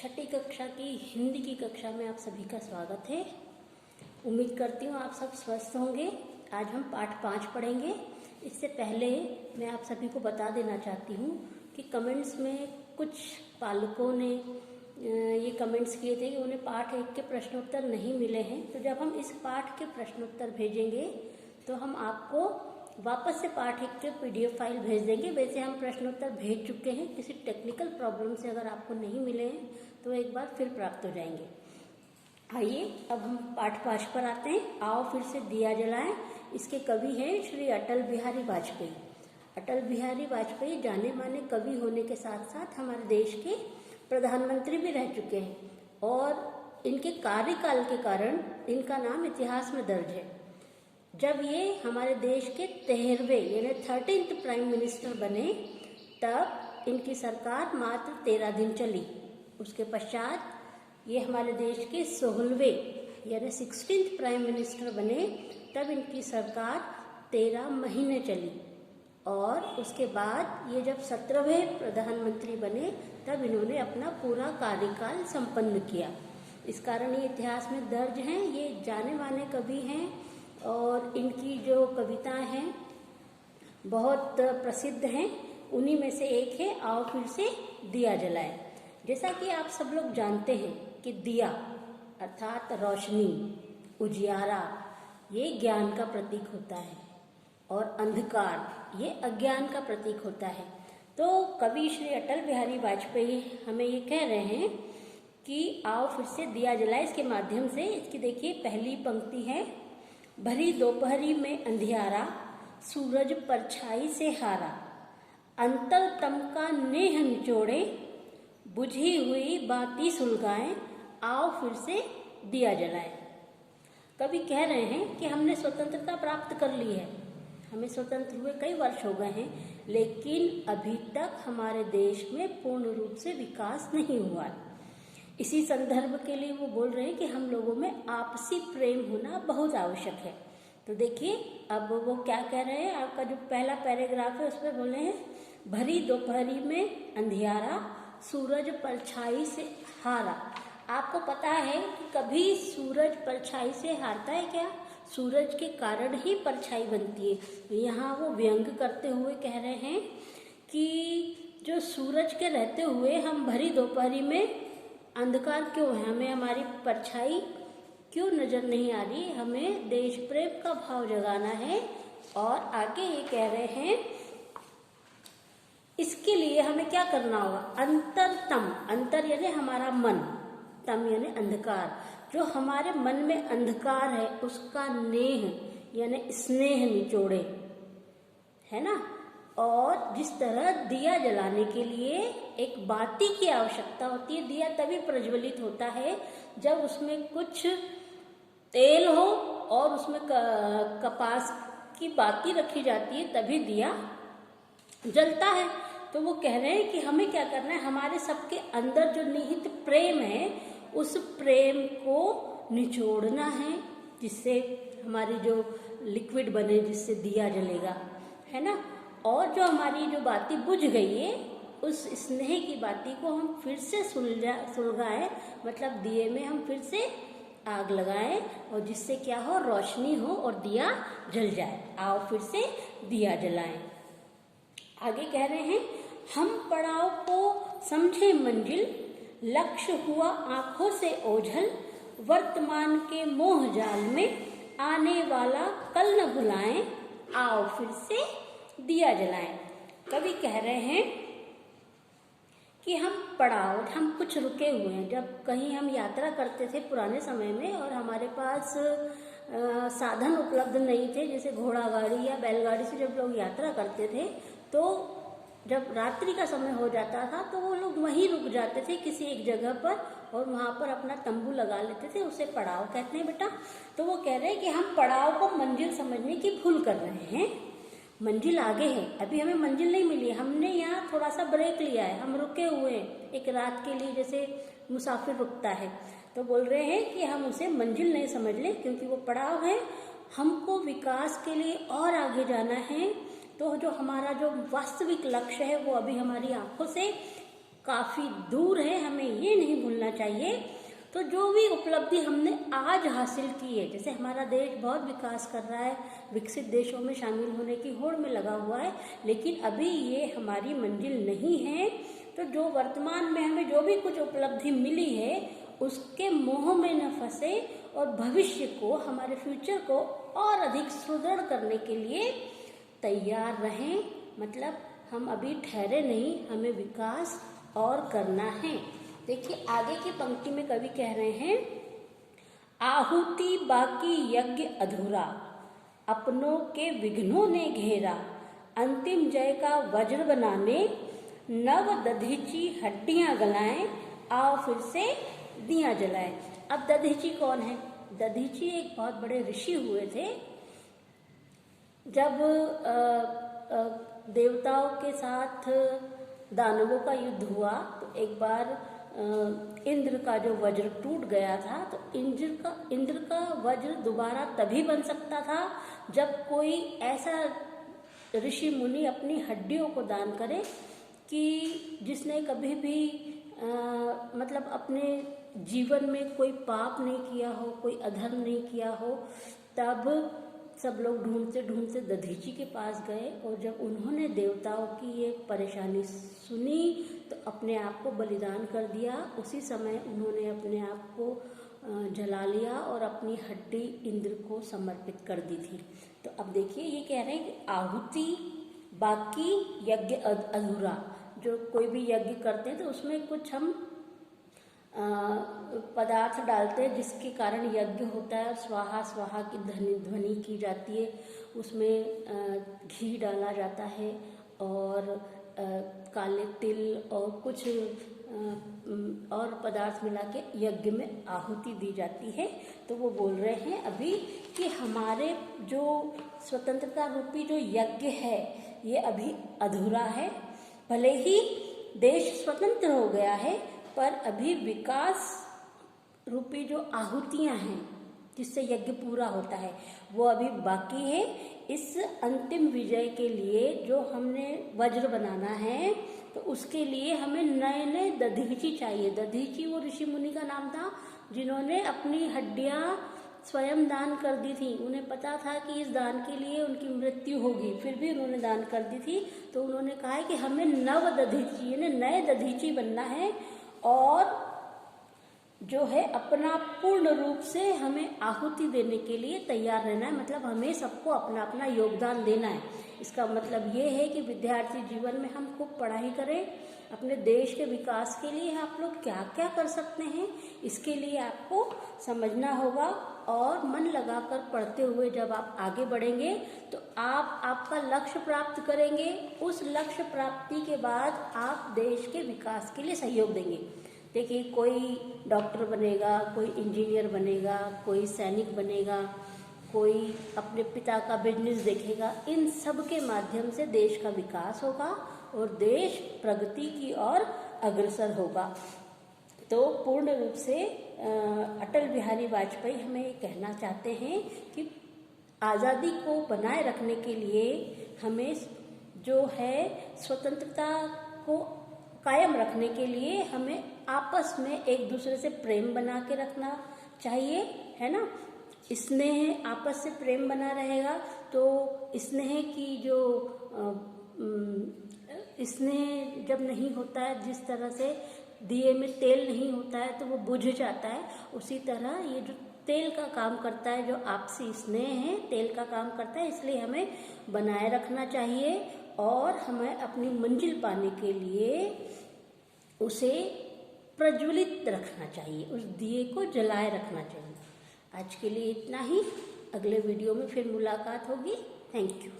छठी कक्षा की हिंदी की कक्षा में आप सभी का स्वागत है। उम्मीद करती हूँ आप सब स्वस्थ होंगे। आज हम पाठ 5 पढ़ेंगे। इससे पहले मैं आप सभी को बता देना चाहती हूँ कि कमेंट्स में कुछ पालकों ने ये कमेंट्स किए थे कि उन्हें पाठ 1 के प्रश्नोत्तर नहीं मिले हैं। तो जब हम इस पाठ के प्रश्नोत्तर भेजेंगे तो हम आपको वापस से पाठ 1 के PDF फाइल भेज देंगे। वैसे हम प्रश्नोत्तर भेज चुके हैं, किसी टेक्निकल प्रॉब्लम से अगर आपको नहीं मिले हैं तो एक बार फिर प्राप्त हो जाएंगे। आइए अब हम पाठ 5 पर आते हैं। आओ फिर से दिया जलाएं। इसके कवि हैं श्री अटल बिहारी वाजपेयी। अटल बिहारी वाजपेयी जाने माने कवि होने के साथ साथ हमारे देश के प्रधानमंत्री भी रह चुके हैं और इनके कार्यकाल के कारण इनका नाम इतिहास में दर्ज है। जब ये हमारे देश के 13वें यानी 13th प्राइम मिनिस्टर बने तब इनकी सरकार मात्र 13 दिन चली। उसके पश्चात ये हमारे देश के 16वें यानी 16th प्राइम मिनिस्टर बने तब इनकी सरकार 13 महीने चली और उसके बाद ये जब 17वें प्रधानमंत्री बने तब इन्होंने अपना पूरा कार्यकाल संपन्न किया। इस कारण ये इतिहास में दर्ज हैं। ये जाने माने कवि हैं और इनकी जो कविताएं हैं बहुत प्रसिद्ध हैं। उन्हीं में से एक है आओ फिर से दिया जलाएं। जैसा कि आप सब लोग जानते हैं कि दिया अर्थात रोशनी, उजियारा, ये ज्ञान का प्रतीक होता है और अंधकार ये अज्ञान का प्रतीक होता है। तो कवि श्री अटल बिहारी वाजपेयी हमें ये कह रहे हैं कि आओ फिर से दिया जलाएं। इसके माध्यम से इसकी देखिए पहली पंक्ति है, भरी दोपहरी में अंधियारा, सूरज परछाई से हारा, अंतर तम का नेह निचोड़े, बुझी हुई बाती सुलगाएं, आओ फिर से दिया जलाएं। कवि कह रहे हैं कि हमने स्वतंत्रता प्राप्त कर ली है, हमें स्वतंत्र हुए कई वर्ष हो गए हैं, लेकिन अभी तक हमारे देश में पूर्ण रूप से विकास नहीं हुआ। इसी संदर्भ के लिए वो बोल रहे हैं कि हम लोगों में आपसी प्रेम होना बहुत आवश्यक है। तो देखिए अब वो क्या कह रहे हैं। आपका जो पहला पैराग्राफ है उसमें बोले हैं, भरी दोपहरी में अंधियारा, सूरज परछाई से हारा। आपको पता है कि कभी सूरज परछाई से हारता है क्या? सूरज के कारण ही परछाई बनती है। यहाँ वो व्यंग करते हुए कह रहे हैं कि जो सूरज के रहते हुए हम भरी दोपहरी में अंधकार क्यों है, हमें हमारी परछाई क्यों नजर नहीं आ रही। हमें देश प्रेम का भाव जगाना है। और आगे ये कह रहे हैं इसके लिए हमें क्या करना होगा, अंतरतम, अंतर यानी हमारा मन, तम यानी अंधकार, जो हमारे मन में अंधकार है उसका नेह यानी स्नेह निचोड़े, है ना। और जिस तरह दिया जलाने के लिए एक बाती की आवश्यकता होती है, दिया तभी प्रज्वलित होता है जब उसमें कुछ तेल हो और उसमें कपास की बाती रखी जाती है, तभी दिया जलता है। तो वो कह रहे हैं कि हमें क्या करना है, हमारे सबके अंदर जो निहित प्रेम है उस प्रेम को निचोड़ना है, जिससे हमारी जो लिक्विड बने, जिससे दिया जलेगा, है ना। और जो हमारी जो बाती बुझ गई है उस स्नेह की बाती को हम फिर से सुलगाएं, मतलब दिए में हम फिर से आग लगाएं और जिससे क्या हो, रोशनी हो और दिया जल जाए। आओ फिर से दिया जलाएं। आगे कह रहे हैं, हम पड़ाव को समझे मंजिल, लक्ष्य हुआ आंखों से ओझल, वर्तमान के मोह जाल में आने वाला कल न भुलाएं, आओ फिर से दिया जलाएं। कवि कह रहे हैं कि हम पड़ाव, हम कुछ रुके हुए हैं। जब कहीं हम यात्रा करते थे पुराने समय में और हमारे पास साधन उपलब्ध नहीं थे, जैसे घोड़ा गाड़ी या बैलगाड़ी से जब लोग यात्रा करते थे तो जब रात्रि का समय हो जाता था तो वो लोग वहीं रुक जाते थे किसी एक जगह पर और वहां पर अपना तंबू लगा लेते थे। उसे पड़ाव कहते हैं बेटा। तो वो कह रहे हैं कि हम पड़ाव को मंजिल समझने की भूल कर रहे हैं। मंजिल आगे है, अभी हमें मंजिल नहीं मिली है, हमने यहाँ थोड़ा सा ब्रेक लिया है, हम रुके हुए हैं एक रात के लिए, जैसे मुसाफिर रुकता है। तो बोल रहे हैं कि हम उसे मंजिल नहीं समझ ले, क्योंकि वो पड़ाव है। हमको विकास के लिए और आगे जाना है। तो जो हमारा जो वास्तविक लक्ष्य है वो अभी हमारी आंखों से काफ़ी दूर है, हमें ये नहीं भूलना चाहिए। तो जो भी उपलब्धि हमने आज हासिल की है, जैसे हमारा देश बहुत विकास कर रहा है, विकसित देशों में शामिल होने की होड़ में लगा हुआ है, लेकिन अभी ये हमारी मंजिल नहीं है। तो जो वर्तमान में हमें जो भी कुछ उपलब्धि मिली है उसके मोह में न फंसे और भविष्य को, हमारे फ्यूचर को और अधिक सुदृढ़ करने के लिए तैयार रहें। मतलब हम अभी ठहरे नहीं, हमें विकास और करना है। देखिए आगे की पंक्ति में कवि कह रहे हैं, आहुति बाकी यज्ञ अधूरा, अपनों के विघ्नों ने घेरा, अंतिम जय का वज्र बनाने, नव दधीची हड्डियां गलाएं, आओ फिर से दिया जलाएं। अब दधीची कौन है? दधीची एक बहुत बड़े ऋषि हुए थे। जब देवताओं के साथ दानवों का युद्ध हुआ तो एक बार इंद्र का जो वज्र टूट गया था, तो इंद्र का वज्र दोबारा तभी बन सकता था जब कोई ऐसा ऋषि मुनि अपनी हड्डियों को दान करे कि जिसने कभी भी मतलब अपने जीवन में कोई पाप नहीं किया हो, कोई अधर्म नहीं किया हो। तब सब लोग ढूंढते ढूंढते दधीची के पास गए और जब उन्होंने देवताओं की ये परेशानी सुनी तो अपने आप को बलिदान कर दिया। उसी समय उन्होंने अपने आप को जला लिया और अपनी हड्डी इंद्र को समर्पित कर दी थी। तो अब देखिए ये कह रहे हैं कि आहुति बाकी यज्ञ अधूरा। जो कोई भी यज्ञ करते हैं तो उसमें कुछ हम पदार्थ डालते हैं जिसके कारण यज्ञ होता है। स्वाहा स्वाहा की ध्वनि की जाती है, उसमें घी डाला जाता है और काले तिल और कुछ और पदार्थ मिला के यज्ञ में आहुति दी जाती है। तो वो बोल रहे हैं अभी कि हमारे जो स्वतंत्रता रूपी जो यज्ञ है ये अभी अधूरा है। भले ही देश स्वतंत्र हो गया है पर अभी विकास रूपी जो आहुतियां हैं जिससे यज्ञ पूरा होता है वो अभी बाकी है। इस अंतिम विजय के लिए जो हमने वज्र बनाना है तो उसके लिए हमें नए नए दधीची चाहिए। दधीची वो ऋषि मुनि का नाम था जिन्होंने अपनी हड्डियां स्वयं दान कर दी थी। उन्हें पता था कि इस दान के लिए उनकी मृत्यु होगी, फिर भी उन्होंने दान कर दी थी। तो उन्होंने कहा है कि हमें नव दधीची यानी नए दधीची बनना है और जो है अपना पूर्ण रूप से हमें आहुति देने के लिए तैयार रहना है। मतलब हमें सबको अपना अपना योगदान देना है। इसका मतलब ये है कि विद्यार्थी जीवन में हम खूब पढ़ाई करें। अपने देश के विकास के लिए आप लोग क्या क्या कर सकते हैं इसके लिए आपको समझना होगा और मन लगाकर पढ़ते हुए जब आप आगे बढ़ेंगे तो आप आपका लक्ष्य प्राप्त करेंगे। उस लक्ष्य प्राप्ति के बाद आप देश के विकास के लिए सहयोग देंगे। देखिए कोई डॉक्टर बनेगा, कोई इंजीनियर बनेगा, कोई सैनिक बनेगा, कोई अपने पिता का बिजनेस देखेगा। इन सब के माध्यम से देश का विकास होगा और देश प्रगति की ओर अग्रसर होगा। तो पूर्ण रूप से अटल बिहारी वाजपेयी हमें ये कहना चाहते हैं कि आज़ादी को बनाए रखने के लिए हमें जो है स्वतंत्रता को कायम रखने के लिए हमें आपस में एक दूसरे से प्रेम बना के रखना चाहिए, है ना। स्नेह, आपस से प्रेम बना रहेगा तो स्नेह की जो स्नेह जब नहीं होता है, जिस तरह से दिए में तेल नहीं होता है तो वो बुझ जाता है, उसी तरह ये जो तेल का काम करता है, जो आपसी स्नेह है तेल का काम करता है। इसलिए हमें बनाए रखना चाहिए और हमें अपनी मंजिल पाने के लिए उसे प्रज्वलित रखना चाहिए, उस दिए को जलाए रखना चाहिए। आज के लिए इतना ही, अगले वीडियो में फिर मुलाकात होगी। Thank you.